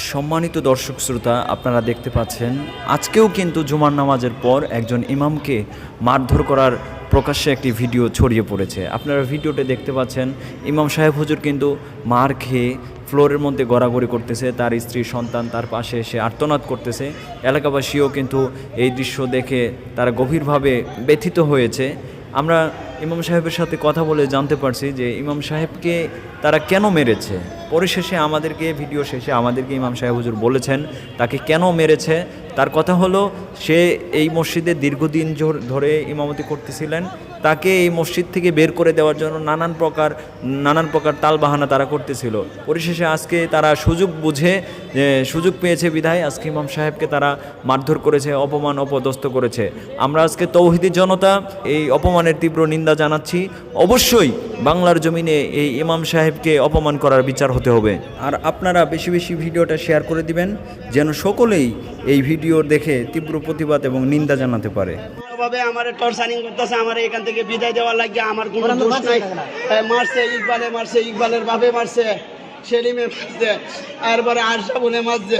সম্মানিত দর্শক শ্রোতা, আপনারা দেখতে পাচ্ছেন আজকেও কিন্তু জুমার নামাজের পর একজন ইমামকে মারধর করার প্রকাশ্যে একটি ভিডিও ছড়িয়ে পড়েছে। আপনারা ভিডিওতে দেখতে পাচ্ছেন ইমাম সাহেব হুজুর কিন্তু মার খেয়ে ফ্লোরের মধ্যে গড়াগড়ি করতেছে, তার স্ত্রী সন্তান তার পাশে এসে আর্তনাদ করতেছে। এলাকাবাসীও কিন্তু এই দৃশ্য দেখে তারা গভীরভাবে ব্যথিত হয়েছে। আমরা ইমাম সাহেবের সাথে কথা বলে জানতে পারছি যে ইমাম সাহেবকে তারা কেন মেরেছে। পরিশেষে আমাদেরকে ভিডিও শেষে আমাদেরকে ইমাম সাহেব হুজুর বলেছেন তাকে কেন মেরেছে। তার কথা হলো, সে এই মসজিদে দীর্ঘদিন ধরে ইমামতি করতেছিলেন, তাকে এই মসজিদ থেকে বের করে দেওয়ার জন্য নানান প্রকার তালবাহানা তারা করতেছিল। পরিশেষে আজকে তারা সুযোগ পেয়েছে বিধায় আজকে ইমাম সাহেবকে তারা মারধর করেছে, অপমান অপদস্থ করেছে। আমরা আজকে তৌহিদি জনতা এই অপমানের তীব্র নিন্দা জানাচ্ছি। অবশ্যই বাংলার জমিনে এই ইমাম সাহেবকে অপমান করার বিচার হতে হবে। আর আপনারা বেশি বেশি ভিডিওটা শেয়ার করে দিবেন যেন সকলেই এই ভিডিও দেখে তীব্র প্রতিবাদ এবং নিন্দা জানাতে পারে। ভাবে আমার টর্চারিং করতেছে, আমার এখান থেকে বিদায় দেওয়ার লাগে আমার কোনো দোষ নাই। মারছে ইকবালের ভাবে মারছে, সেলিমে মারছে, এরপরে আরশা বলে মারছে।